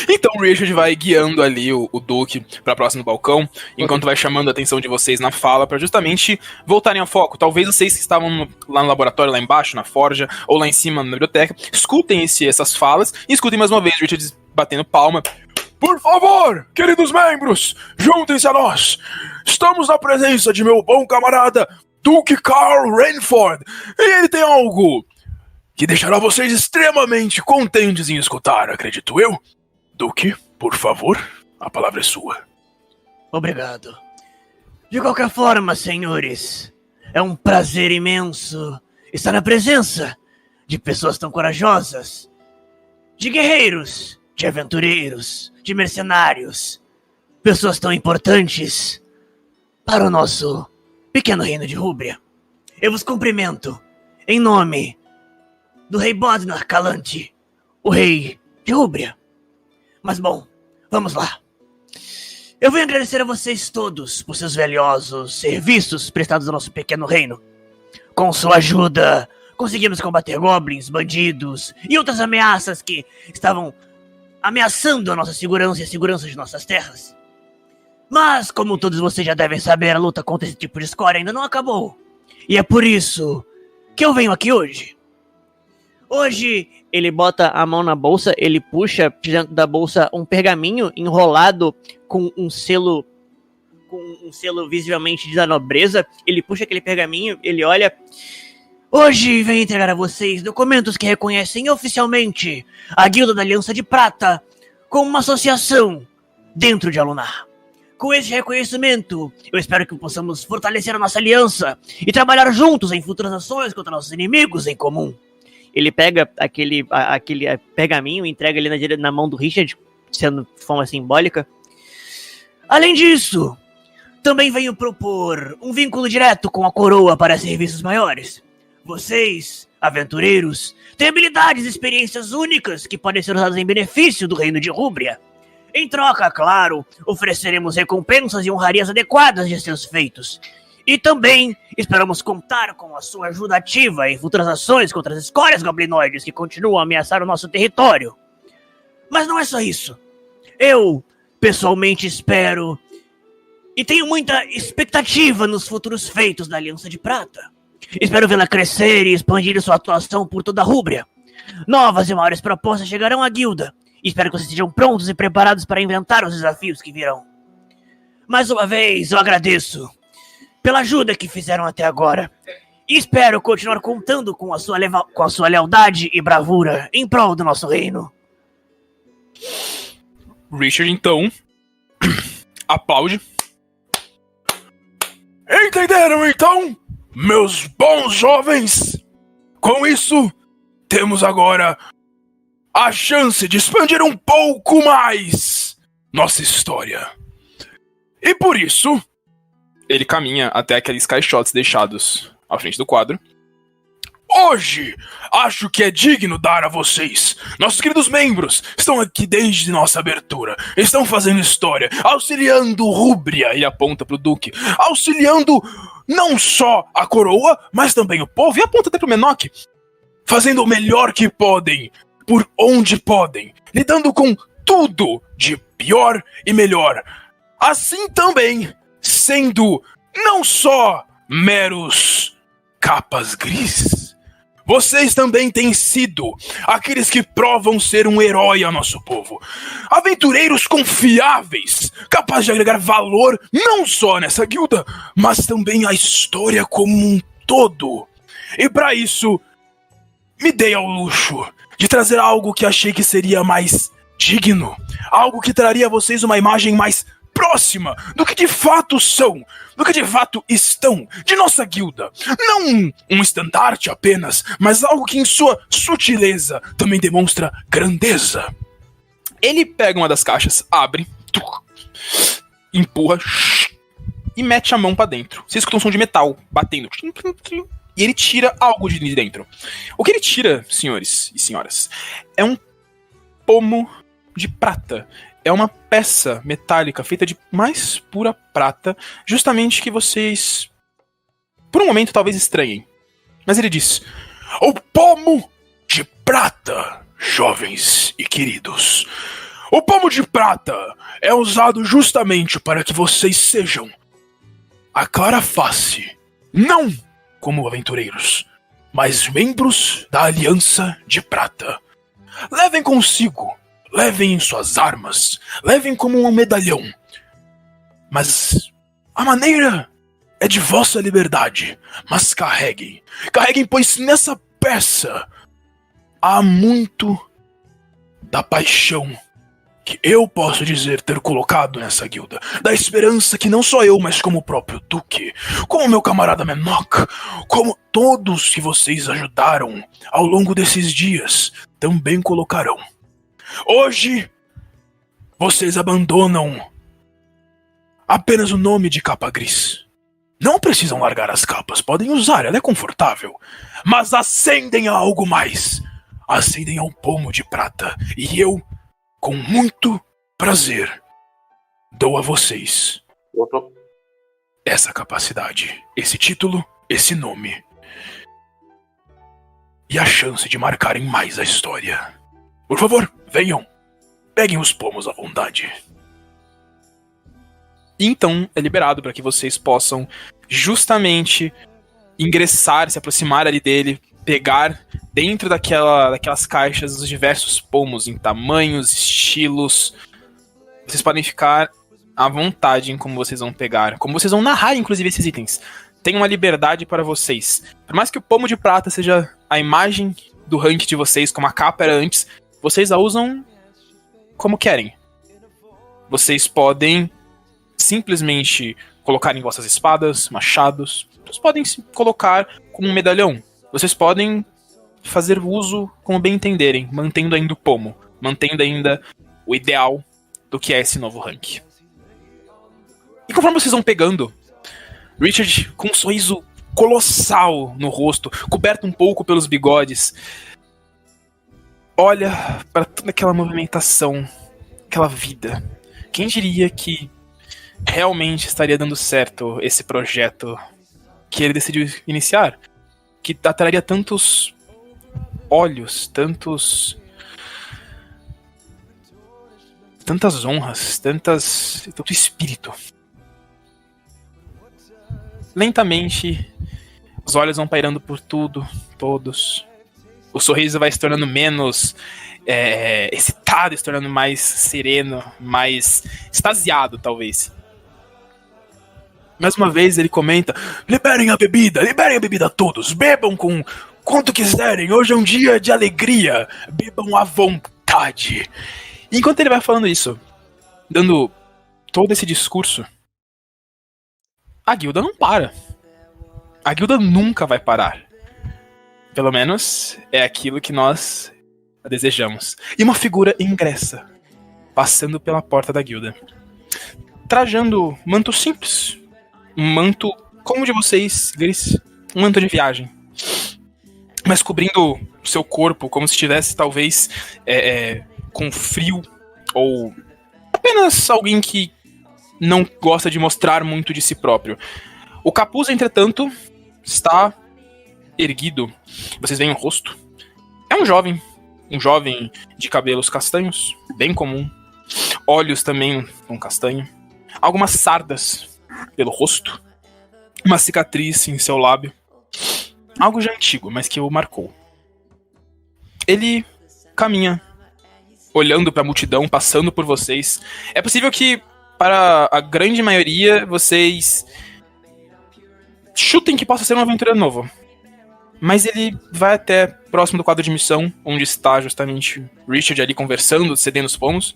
Então o Richard vai guiando ali o Duque pra próximo balcão, enquanto vai chamando a atenção de vocês na fala pra justamente voltarem ao foco. Talvez vocês que estavam lá no laboratório, lá embaixo, na forja, ou lá em cima na biblioteca, escutem essas falas e escutem mais uma vez o Richard batendo palma. Por favor, queridos membros, juntem-se a nós. Estamos na presença de meu bom camarada, Duque Carl Rainford, e ele tem algo que deixará vocês extremamente contentes em escutar, acredito eu. Duque, por favor, a palavra é sua. Obrigado. De qualquer forma, senhores, é um prazer imenso estar na presença de pessoas tão corajosas, de guerreiros, de aventureiros, de mercenários, pessoas tão importantes para o nosso pequeno reino de Rúbria. Eu vos cumprimento em nome do rei Bodnar Calante, o rei de Rúbria. Mas bom, vamos lá. Eu venho agradecer a vocês todos por seus valiosos serviços prestados ao nosso pequeno reino. Com sua ajuda, conseguimos combater goblins, bandidos e outras ameaças que estavam ameaçando a nossa segurança e a segurança de nossas terras. Mas, como todos vocês já devem saber, a luta contra esse tipo de escória ainda não acabou. E é por isso que eu venho aqui hoje. Hoje, ele bota a mão na bolsa, ele puxa dentro da bolsa um pergaminho enrolado com um selo visivelmente da nobreza. Ele puxa aquele pergaminho, ele olha. Hoje venho entregar a vocês documentos que reconhecem oficialmente a Guilda da Aliança de Prata como uma associação dentro de Alunar. Com esse reconhecimento, eu espero que possamos fortalecer a nossa aliança e trabalhar juntos em futuras ações contra nossos inimigos em comum. Ele pega aquele pergaminho e entrega ele na mão do Richard, sendo de forma simbólica. Além disso, também venho propor um vínculo direto com a coroa para serviços maiores. Vocês, aventureiros, têm habilidades e experiências únicas que podem ser usadas em benefício do reino de Rúbria. Em troca, claro, ofereceremos recompensas e honrarias adequadas de seus feitos. E também esperamos contar com a sua ajuda ativa em futuras ações contra as escórias goblinoides que continuam a ameaçar o nosso território. Mas não é só isso. Eu, pessoalmente, espero e tenho muita expectativa nos futuros feitos da Aliança de Prata. Espero vê-la crescer e expandir sua atuação por toda a Rúbria. Novas e maiores propostas chegarão à guilda. Espero que vocês estejam prontos e preparados para inventar os desafios que virão. Mais uma vez, eu agradeço pela ajuda que fizeram até agora. E espero continuar contando com a sua lealdade e bravura em prol do nosso reino. Richard, então, aplaude. Entenderam, então, meus bons jovens? Com isso, temos agora a chance de expandir um pouco mais nossa história. E por isso, Ele caminha até aqueles caixotes deixados à frente do quadro. hoje, acho que é digno dar a vocês, nossos queridos membros, estão aqui desde nossa abertura, estão fazendo história, auxiliando Rúbria, Ele aponta pro Duque. auxiliando não só a coroa, mas também o povo, E aponta até pro Menock. fazendo o melhor que podem, por onde podem, lidando com tudo de pior e melhor. Assim também, sendo não só meros capas grises, vocês também têm sido aqueles que provam ser um herói ao nosso povo. Aventureiros confiáveis, capazes de agregar valor não só nessa guilda, mas também à história como um todo. E para isso, me dei ao luxo de trazer algo que achei que seria mais digno, algo que traria a vocês uma imagem mais próxima do que de fato são, do que de fato estão, de nossa guilda. Não um estandarte apenas, mas algo que em sua sutileza também demonstra grandeza. Ele pega uma das caixas, abre, empurra e mete a mão pra dentro. Você escuta um som de metal batendo. E ele tira algo de dentro. O que ele tira, senhores e senhoras, é um pomo de prata. É uma peça metálica feita de mais pura prata, justamente que vocês, por um momento, talvez estranhem. Mas ele diz: O pomo de prata, jovens e queridos. O pomo de prata é usado justamente para que vocês sejam a clara face, não como aventureiros, mas membros da Aliança de Prata. Levem consigo, levem em suas armas, levem como um medalhão. Mas a maneira é de vossa liberdade, mas carreguem. Carreguem, pois nessa peça há muito da paixão que eu posso dizer ter colocado nessa guilda, da esperança que não só eu, mas como o próprio Duque, como meu camarada Menock, como todos que vocês ajudaram ao longo desses dias, também colocarão. Hoje, vocês abandonam apenas o nome de capa gris. Não precisam largar as capas, podem usar, ela é confortável, mas ascendem a algo mais. Ascendem ao pomo de prata, e eu, com muito prazer, dou a vocês essa capacidade, esse título, esse nome e a chance de marcarem mais a história. Por favor, venham, peguem os pomos à vontade. Então é liberado para que vocês possam justamente ingressar, se aproximar ali dele, pegar dentro daquelas caixas os diversos pomos em tamanhos, estilos. Vocês podem ficar à vontade em como vocês vão pegar, como vocês vão narrar, inclusive, esses itens. Tem uma liberdade para vocês. Por mais que o pomo de prata seja a imagem do rank de vocês, como a capa era antes, vocês a usam como querem. Vocês podem simplesmente colocar em vossas espadas, machados. Vocês podem se colocar como um medalhão. Vocês podem fazer uso como bem entenderem, mantendo ainda o pomo, mantendo ainda o ideal do que é esse novo rank. E conforme vocês vão pegando, Richard, com um sorriso colossal no rosto, coberto um pouco pelos bigodes, olha para toda aquela movimentação, aquela vida. Quem diria que realmente estaria dando certo esse projeto que ele decidiu iniciar? Que atrairia tantos olhos, tantas honras, tanto espírito. Lentamente, Os olhos vão pairando por tudo, todos. O sorriso vai se tornando menos excitado, se tornando mais sereno, mais extasiado, talvez. Mais uma vez ele comenta: liberem a bebida a todos, bebam com quanto quiserem, hoje é um dia de alegria, bebam à vontade. E enquanto ele vai falando isso, dando todo esse discurso, a guilda não para. A guilda nunca vai parar. Pelo menos é aquilo que nós desejamos. E uma figura ingressa, passando pela porta da guilda, trajando manto simples. Um manto como o de vocês, Gris. Um manto de viagem. Mas cobrindo seu corpo como se estivesse, talvez, com frio. Ou apenas alguém que não gosta de mostrar muito de si próprio. O capuz, entretanto, está erguido. Vocês veem o rosto. É um jovem de cabelos castanhos, bem comum. Olhos também com castanho. Algumas sardas pelo rosto. Uma cicatriz em seu lábio. Algo já antigo, mas que o marcou. Ele caminha, olhando para a multidão, passando por vocês. É possível que, para a grande maioria, vocês chutem que possa ser um aventureiro novo. Mas ele vai até próximo do quadro de missão, onde está justamente Richard ali conversando, cedendo os pomos.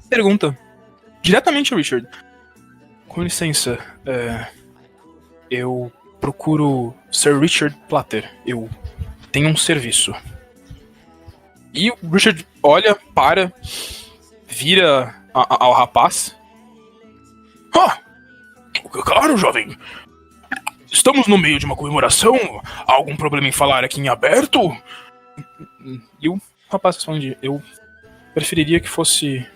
Pergunta diretamente ao Richard: com licença, eu procuro Sir Richard Platter. Eu tenho um serviço. E o Richard olha, para, vira ao rapaz. Claro, jovem. Estamos no meio de uma comemoração. Há algum problema em falar aqui em aberto? E o rapaz responde: eu preferiria que fosse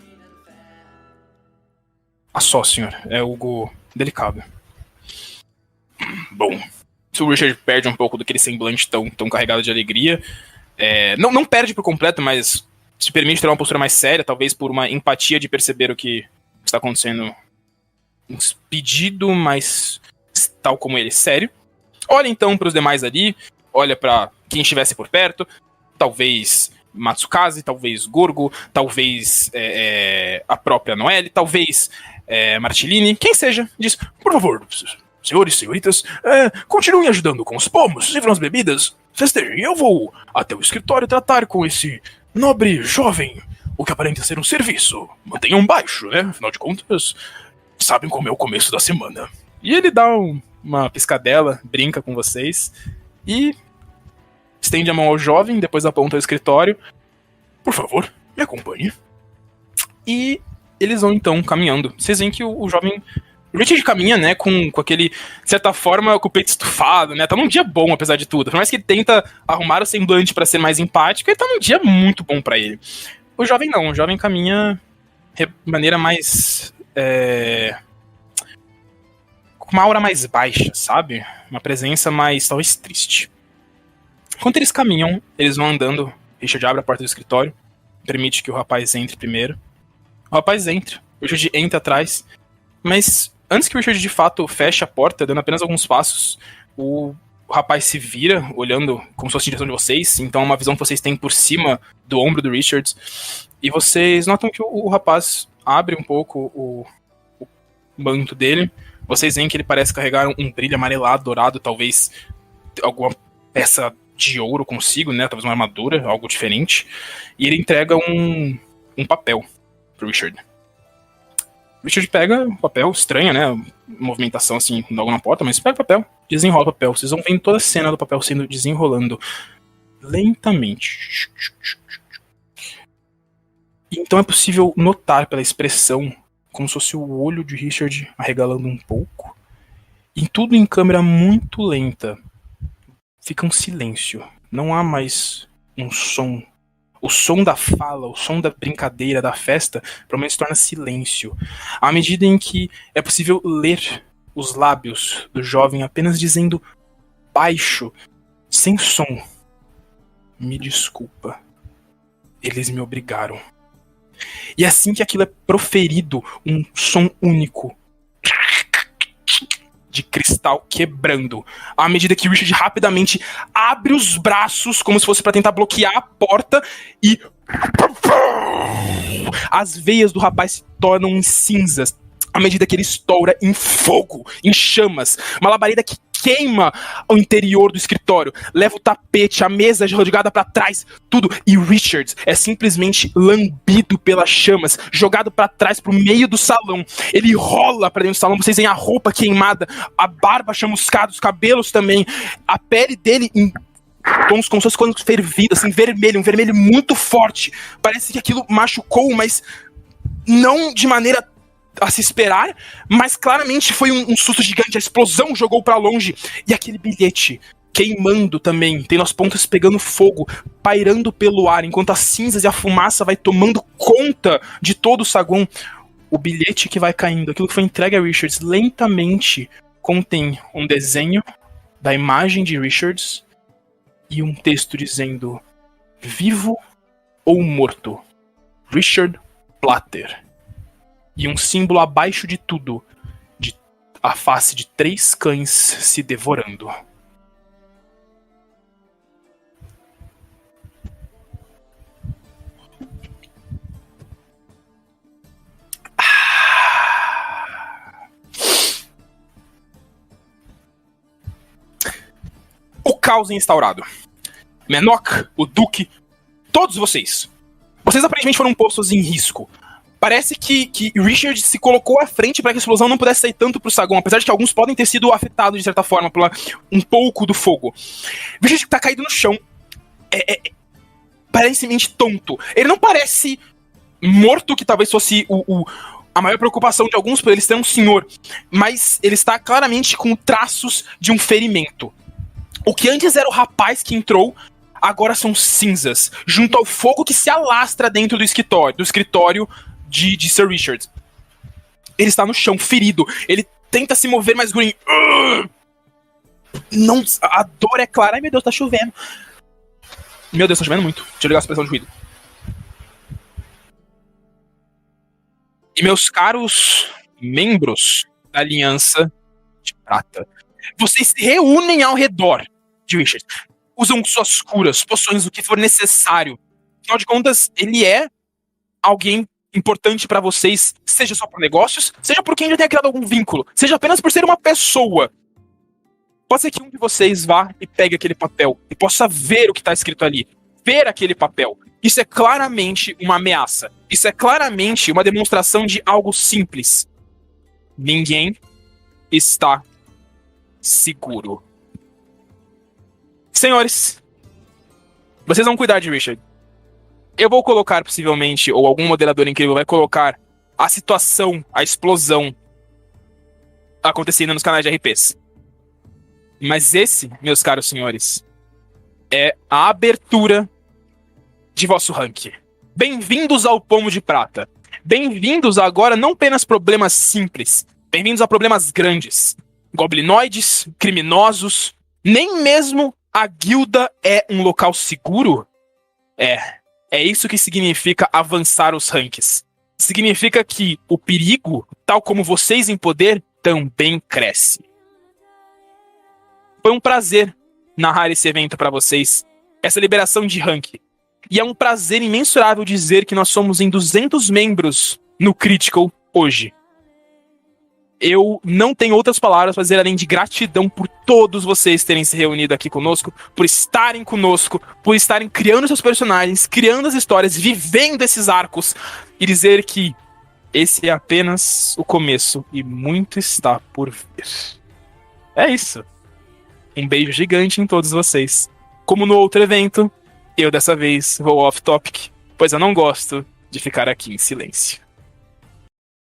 a só, senhor. É algo delicado. Bom, se o Richard perde um pouco daquele semblante tão carregado de alegria, não perde por completo, mas se permite ter uma postura mais séria, talvez por uma empatia de perceber o que está acontecendo. Um pedido, mas tal como ele, sério. Olha então para os demais ali, olha para quem estivesse por perto, talvez Matsukaze, talvez Gorgo, talvez a própria Noelle, talvez Martilini, quem seja, diz: por favor, senhores e senhoritas, continuem ajudando com os pomos, sirvam as bebidas, festejem. Eu vou até o escritório tratar com esse nobre jovem, o que aparenta ser um serviço. Mantenham baixo, né? Afinal de contas, sabem como é o começo da semana. E ele dá uma piscadela, brinca com vocês e estende a mão ao jovem, depois aponta ao escritório. Por favor, me acompanhe. E eles vão então caminhando. Vocês veem que o jovem Richard caminha, né, com aquele, de certa forma, com o peito estufado, né? Tá num dia bom, apesar de tudo. Por mais que ele tenta arrumar o semblante pra ser mais empático, ele tá num dia muito bom pra ele. O jovem não, o jovem caminha de maneira mais com uma aura mais baixa, sabe? Uma presença mais, talvez, triste. Enquanto eles caminham, eles vão andando. Richard abre a porta do escritório, permite que o rapaz entre primeiro. O rapaz entra, o Richard entra atrás, mas antes que o Richard de fato feche a porta, dando apenas alguns passos, o rapaz se vira, olhando como se fosse em direção de vocês. Então é uma visão que vocês têm por cima do ombro do Richard. E vocês notam que o rapaz abre um pouco o manto dele. Vocês veem que ele parece carregar um brilho amarelado, dourado, talvez alguma peça de ouro consigo, né? Talvez uma armadura, algo diferente. E ele entrega um papel pro Richard. O Richard pega o papel, estranha, né? Movimentação assim, logo na porta, mas pega o papel, desenrola o papel. Vocês vão vendo toda a cena do papel sendo desenrolando lentamente. Então é possível notar pela expressão como se fosse o olho de Richard arregalando um pouco. E tudo em câmera muito lenta. Fica um silêncio. Não há mais um som. O som da fala, o som da brincadeira, da festa, provavelmente se torna silêncio. À medida em que é possível ler os lábios do jovem apenas dizendo baixo, sem som: me desculpa. Eles me obrigaram. E assim que aquilo é proferido, um som único de cristal quebrando. À medida que Richard rapidamente abre os braços, como se fosse para tentar bloquear a porta, e as veias do rapaz se tornam em cinzas. À medida que ele estoura em fogo, em chamas. Uma labareda que queima o interior do escritório. Leva o tapete, a mesa jogada pra trás, tudo. E Richards é simplesmente lambido pelas chamas, jogado pra trás, pro meio do salão. Ele rola pra dentro do salão, vocês veem a roupa queimada, a barba chamuscada, os cabelos também. A pele dele em tons como se fosse quando fervido, assim, vermelho, um vermelho muito forte. Parece que aquilo machucou, mas não de maneira a se esperar, mas claramente foi um susto gigante. A explosão jogou pra longe, e aquele bilhete queimando também, tem as pontas pegando fogo, pairando pelo ar, enquanto as cinzas e a fumaça vai tomando conta de todo o saguão. O bilhete que vai caindo, aquilo que foi entregue a Richards, lentamente contém um desenho da imagem de Richards e um texto dizendo: vivo ou morto, Richard Platter. E um símbolo abaixo de tudo, de a face de 3 cães se devorando. O caos instaurado. Menok, o Duque, todos vocês. Vocês aparentemente foram postos em risco. Parece que Richard se colocou à frente para que a explosão não pudesse sair tanto pro saguão, apesar de que alguns podem ter sido afetados de certa forma por um pouco do fogo. Richard tá caído no chão. Parecentemente tonto. Ele não parece morto, que talvez fosse a maior preocupação de alguns, por ele ser um senhor. Mas ele está claramente com traços de um ferimento. O que antes era o rapaz que entrou, agora são cinzas, junto ao fogo que se alastra dentro do escritório de Sir Richard. Ele está no chão, ferido. Ele tenta se mover, mas Green... Não, a dor é clara. Ai, meu Deus, tá chovendo. Meu Deus, tá chovendo muito. Deixa eu ligar a supressão de ruído. E meus caros membros da Aliança de Prata, vocês se reúnem ao redor de Richard. Usam suas curas, poções, o que for necessário. Afinal de contas, ele é alguém importante pra vocês, seja só por negócios, seja por quem já tenha criado algum vínculo, seja apenas por ser uma pessoa. Pode ser que um de vocês vá e pegue aquele papel e possa ver o que tá escrito ali, ver aquele papel. Isso é claramente uma ameaça. Isso é claramente uma demonstração de algo simples. Ninguém está seguro. Senhores, vocês vão cuidar de Richard. Eu vou colocar, possivelmente, ou algum moderador incrível vai colocar a situação, a explosão acontecendo nos canais de RPs. Mas esse, meus caros senhores, é a abertura de vosso rank. Bem-vindos ao Pomo de Prata. Bem-vindos agora não apenas problemas simples, bem-vindos a problemas grandes. Goblinoides, criminosos, nem mesmo a guilda é um local seguro? É isso que significa avançar os ranks. Significa que o perigo, tal como vocês em poder, também cresce. Foi um prazer narrar esse evento para vocês, essa liberação de rank. E é um prazer imensurável dizer que nós somos em 200 membros no Critical hoje. Eu não tenho outras palavras para dizer além de gratidão por todos vocês terem se reunido aqui conosco, por estarem conosco, por estarem criando seus personagens, criando as histórias, vivendo esses arcos, e dizer que esse é apenas o começo e muito está por vir. É isso. Um beijo gigante em todos vocês. Como no outro evento, eu dessa vez vou off-topic, pois eu não gosto de ficar aqui em silêncio.